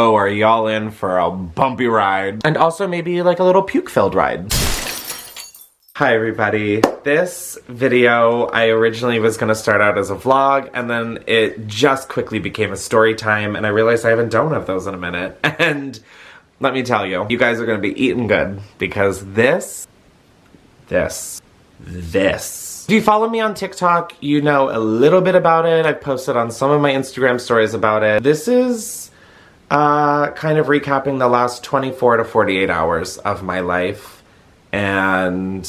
Oh, are y'all in for a bumpy ride? And also maybe like a little puke-filled ride. Hi everybody. This video I originally was gonna start out as a vlog, and then it just quickly became a story time, and I realized I haven't done one of those in a minute. And let me tell you, you guys are gonna be eating good, because this. If you follow me on TikTok, you know a little bit about it. I've posted on some of my Instagram stories about it. This is kind of recapping the last 24 to 48 hours of my life. And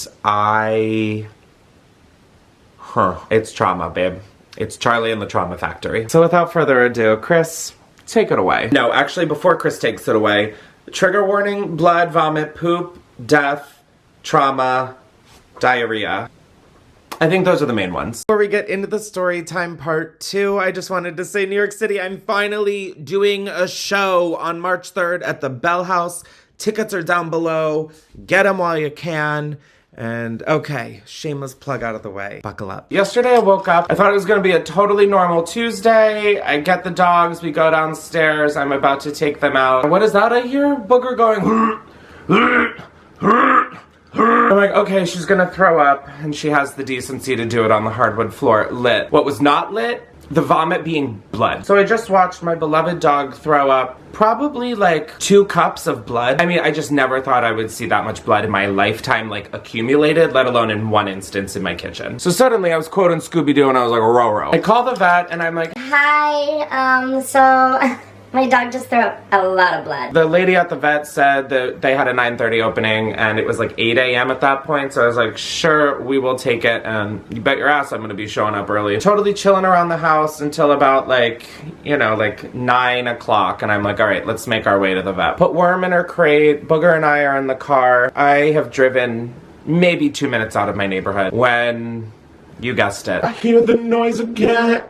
it's trauma, babe. It's Charlie and the Trauma Factory. So without further ado, Chris, take it away. No, actually, before Chris takes it away, trigger warning: blood, vomit, poop, death, trauma, diarrhea. I think those are the main ones. Before we get into the story time part 2, I just wanted to say, New York City, I'm finally doing a show on March 3rd at the Bell House. Tickets are down below. Get them while you can. And okay, shameless plug out of the way. Buckle up. Yesterday I woke up. I thought it was going to be a totally normal Tuesday. I get the dogs. We go downstairs. I'm about to take them out. What is that I hear? Booger going. I'm like, okay, she's gonna throw up, and she has the decency to do it on the hardwood floor. Lit. What was not lit? The vomit being blood. So I just watched my beloved dog throw up probably like 2 cups of blood. I mean, I just never thought I would see that much blood in my lifetime, like accumulated, let alone in one instance in my kitchen. So suddenly I was quoting Scooby-Doo and I was like, row. I call the vet and I'm like, hi, so my dog just threw up a lot of blood. The lady at the vet said that they had a 9:30 opening and it was like 8 a.m. at that point. So I was like, sure, we will take it. And you bet your ass I'm gonna be showing up early. Totally chilling around the house until about like, you know, like 9 o'clock. And I'm like, all right, let's make our way to the vet. Put Worm in her crate. Booger and I are in the car. I have driven maybe 2 minutes out of my neighborhood when, you guessed it, I hear the noise again.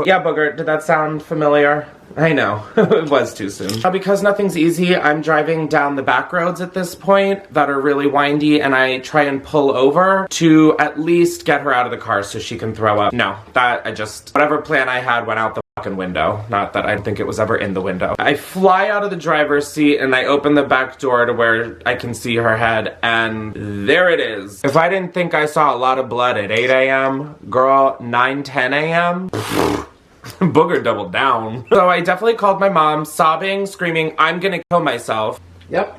Yeah, Booger, did that sound familiar? I know, it was too soon. Because nothing's easy, I'm driving down the back roads at this point that are really windy, and I try and pull over to at least get her out of the car so she can throw up. No, whatever plan I had went out the fucking window. Not that I think it was ever in the window. I fly out of the driver's seat and I open the back door to where I can see her head, and there it is. If I didn't think I saw a lot of blood at 8 a.m., girl, 9, 10 a.m., Booger doubled down. So I definitely called my mom, sobbing, screaming, I'm gonna kill myself. Yep.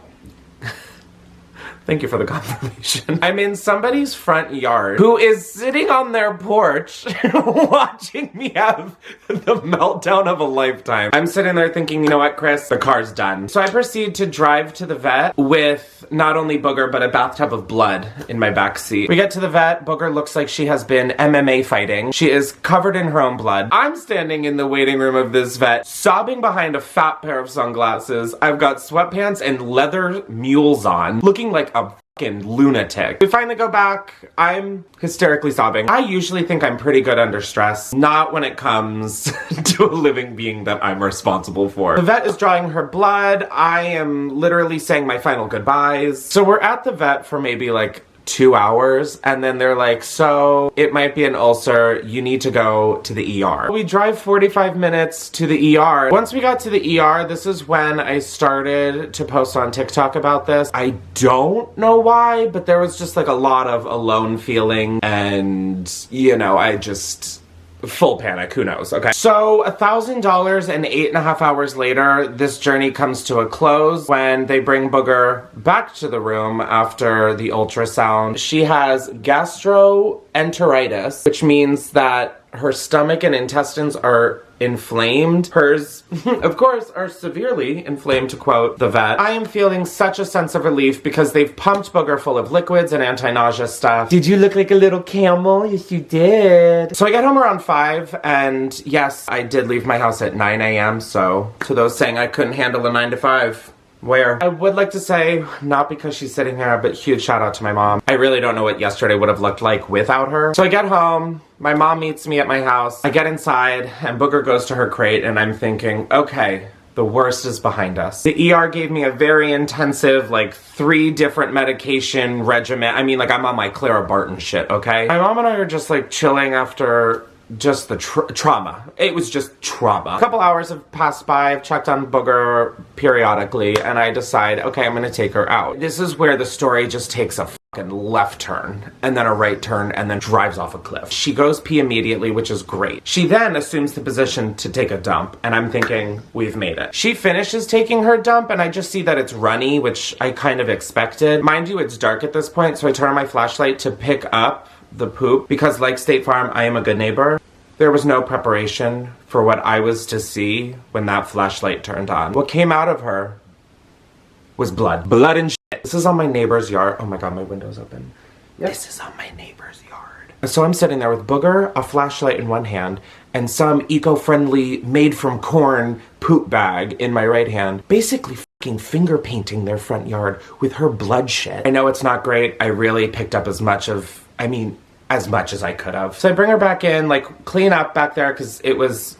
Thank you for the confirmation. I'm in somebody's front yard who is sitting on their porch watching me have the meltdown of a lifetime. I'm sitting there thinking, you know what, Chris? The car's done. So I proceed to drive to the vet with not only Booger, but a bathtub of blood in my backseat. We get to the vet. Booger looks like she has been MMA fighting. She is covered in her own blood. I'm standing in the waiting room of this vet, sobbing behind a fat pair of sunglasses. I've got sweatpants and leather mules on, looking like a fucking lunatic. We finally go back. I'm hysterically sobbing. I usually think I'm pretty good under stress. Not when it comes to a living being that I'm responsible for. The vet is drawing her blood. I am literally saying my final goodbyes. So we're at the vet for maybe like 2 hours, and then they're like, so it might be an ulcer, you need to go to the ER. We drive 45 minutes to the ER. Once we got to the ER, this is when I started to post on TikTok about this. I don't know why, but there was just like a lot of alone feeling, and you know, I just full panic, who knows, okay? So $1,000 and 8.5 hours later, this journey comes to a close when they bring Booger back to the room after the ultrasound. She has gastroenteritis, which means that her stomach and intestines are inflamed. Hers, of course, are severely inflamed, to quote the vet. I am feeling such a sense of relief because they've pumped Booger full of liquids and anti-nausea stuff. Did you look like a little camel? Yes, you did. So I get home around 5, and yes, I did leave my house at 9 a.m., so to those saying I couldn't handle a 9 to 5, where I would like to say, not because she's sitting here, but huge shout out to my mom. I really don't know what yesterday would have looked like without her. So I get home, my mom meets me at my house, I get inside, and Booger goes to her crate, and I'm thinking, okay, the worst is behind us. The ER gave me a very intensive, like, 3 different medication regimen. I mean, like, I'm on my Clara Barton shit, okay? My mom and I are just, like, chilling after just the trauma. It was just trauma. A couple hours have passed by. I've checked on Booger periodically, and I decide, okay, I'm gonna take her out. This is where the story just takes a fucking left turn, and then a right turn, and then drives off a cliff. She goes pee immediately, which is great. She then assumes the position to take a dump, and I'm thinking, we've made it. She finishes taking her dump, and I just see that it's runny, which I kind of expected. Mind you, it's dark at this point, so I turn on my flashlight to pick up the poop, because like State Farm, I am a good neighbor. There was no preparation for what I was to see when that flashlight turned on. What came out of her was blood. Blood and shit. This is on my neighbor's yard. Oh my god, my window's open. Yep. This is on my neighbor's yard. So I'm sitting there with Booger, a flashlight in one hand, and some eco-friendly, made-from-corn poop bag in my right hand, basically fucking finger painting their front yard with her blood shit. I know it's not great. I really picked up as much as I could have. So I bring her back in, like, clean up back there, because it was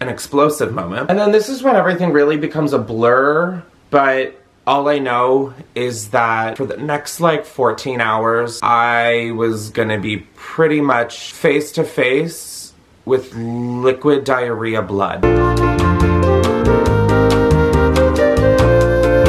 an explosive moment. And then this is when everything really becomes a blur, but all I know is that for the next, like, 14 hours, I was gonna be pretty much face to face with liquid diarrhea blood.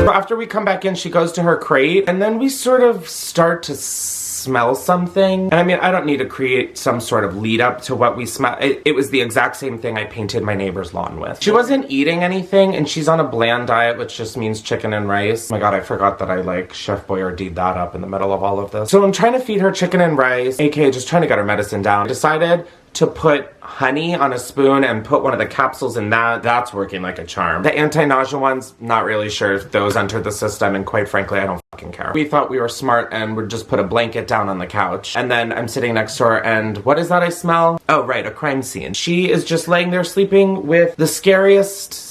After we come back in, she goes to her crate, and then we sort of start to smell something. And I mean, I don't need to create some sort of lead up to what we smell. It was the exact same thing I painted my neighbor's lawn with. She wasn't eating anything, and she's on a bland diet, which just means chicken and rice. Oh my god, I forgot that I like Chef Boyardee'd that up in the middle of all of this. So I'm trying to feed her chicken and rice, aka just trying to get her medicine down. I decided to put honey on a spoon and put one of the capsules in that. That's working like a charm. The anti-nausea ones, not really sure if those entered the system, and quite frankly, I don't fucking care. We thought we were smart and would just put a blanket down on the couch. And then I'm sitting next to her, and what is that I smell? Oh, right, a crime scene. She is just laying there sleeping with the scariest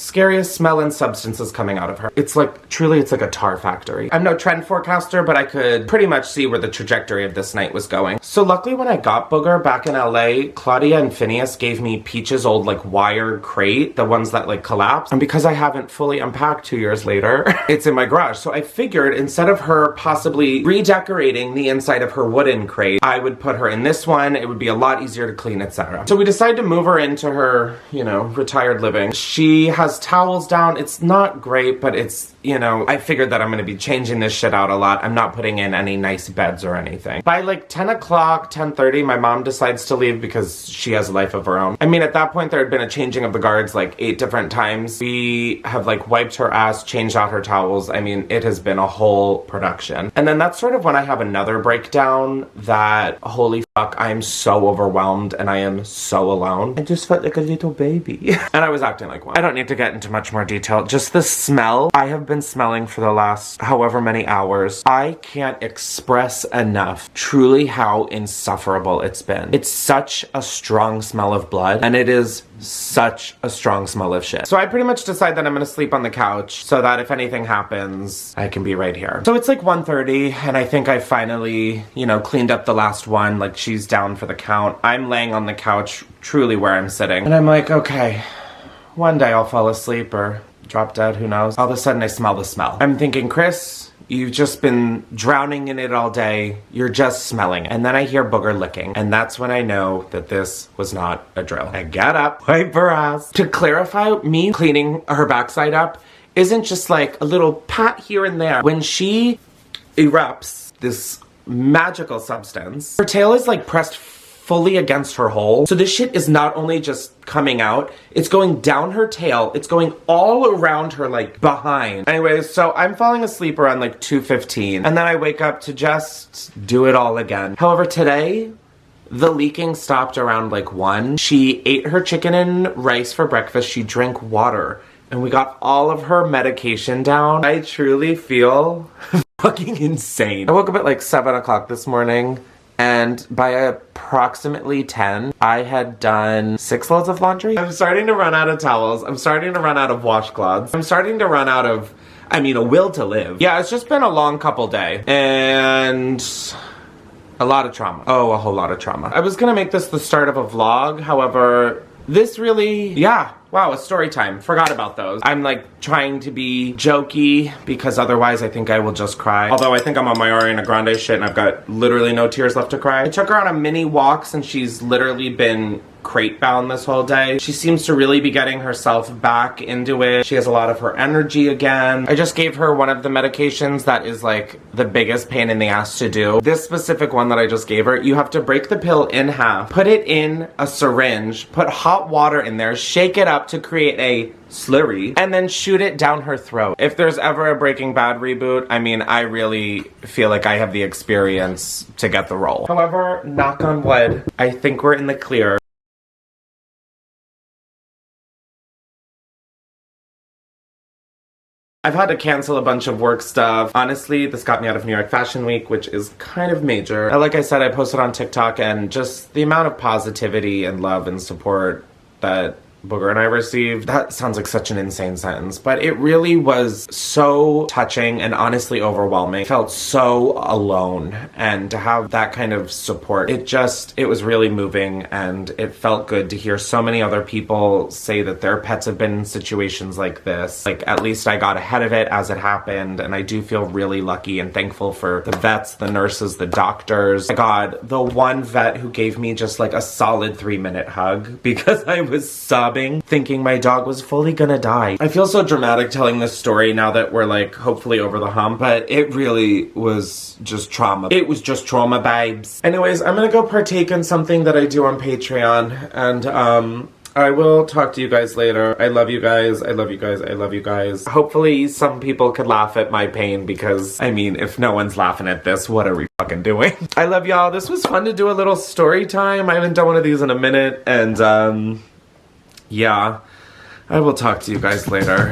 smell and substances coming out of her. It's like, truly, it's like a tar factory. I'm no trend forecaster, but I could pretty much see where the trajectory of this night was going. So luckily when I got Booger back in LA, Claudia and Phineas gave me Peach's old like wired crate, the ones that like collapse. And because I haven't fully unpacked 2 years later, it's in my garage. So I figured instead of her possibly redecorating the inside of her wooden crate, I would put her in this one. It would be a lot easier to clean, etc. So we decided to move her into her, you know, retired living. She has towels down. It's not great, but it's, you know, I figured that I'm going to be changing this shit out a lot. I'm not putting in any nice beds or anything. By like 10 o'clock, 10:30, my mom decides to leave because she has a life of her own. I mean, at that point, there had been a changing of the guards like 8 different times. We have like wiped her ass, changed out her towels. I mean, it has been a whole production. And then that's sort of when I have another breakdown that, holy fuck, I am so overwhelmed and I am so alone. I just felt like a little baby. And I was acting like one. I don't need to get into much more detail. Just the smell I have been smelling for the last however many hours. I can't express enough truly how insufferable it's been. It's such a strong smell of blood, and it is such a strong smell of shit. So I pretty much decide that I'm gonna sleep on the couch so that if anything happens, I can be right here. So it's like 1:30, and I think I finally, you know, cleaned up the last one. Like, she's down for the count. I'm laying on the couch, truly where I'm sitting. And I'm like, okay, one day I'll fall asleep or drop dead, who knows. All of a sudden I smell the smell. I'm thinking, Chris, you've just been drowning in it all day. You're just smelling. And then I hear Booger licking. And that's when I know that this was not a drill. I get up, wipe her ass. To clarify, me cleaning her backside up isn't just like a little pat here and there. When she erupts this magical substance, her tail is like pressed fully against her hole. So this shit is not only just coming out, it's going down her tail, it's going all around her, like, behind. Anyways, so I'm falling asleep around, like, 2:15, and then I wake up to just do it all again. However, today, the leaking stopped around, like, 1. She ate her chicken and rice for breakfast, she drank water, and we got all of her medication down. I truly feel fucking insane. I woke up at, like, 7 o'clock this morning, and by approximately 10, I had done 6 loads of laundry. I'm starting to run out of towels. I'm starting to run out of washcloths. I'm starting to run out of, I mean, a will to live. Yeah, it's just been a long couple day. And a lot of trauma. Oh, a whole lot of trauma. I was gonna make this the start of a vlog. However, this really, yeah. Wow, it's story time. Forgot about those. I'm like trying to be jokey because otherwise I think I will just cry. Although I think I'm on my Ariana Grande shit and I've got literally no tears left to cry. I took her on a mini walk since she's literally been crate bound this whole day. She seems to really be getting herself back into it. She has a lot of her energy again. I just gave her one of the medications that is like the biggest pain in the ass to do. This specific one that I just gave her, you have to break the pill in half, put it in a syringe, put hot water in there, shake it up to create a slurry, and then shoot it down her throat. If there's ever a Breaking Bad reboot, I mean, I really feel like I have the experience to get the role. However, knock on wood, I think we're in the clear. I've had to cancel a bunch of work stuff. Honestly, this got me out of New York Fashion Week, which is kind of major. Like I said, I posted on TikTok, and just the amount of positivity and love and support that Booger and I received, that sounds like such an insane sentence, but it really was so touching and honestly overwhelming. I felt so alone, and to have that kind of support, it was really moving, and it felt good to hear so many other people say that their pets have been in situations like this. Like, at least I got ahead of it as it happened, and I do feel really lucky and thankful for the vets, the nurses, the doctors. God, the one vet who gave me just like a solid 3-minute hug because I was sobbing thinking my dog was fully gonna die. I feel so dramatic telling this story now that we're like hopefully over the hump, but it really was just trauma. It was just trauma, babes. Anyways, I'm gonna go partake in something that I do on Patreon, and I will talk to you guys later. I love you guys. I love you guys. I love you guys. Hopefully some people could laugh at my pain, because I mean, if no one's laughing at this, what are we fucking doing? I love y'all. This was fun to do a little story time. I haven't done one of these in a minute, and yeah, I will talk to you guys later.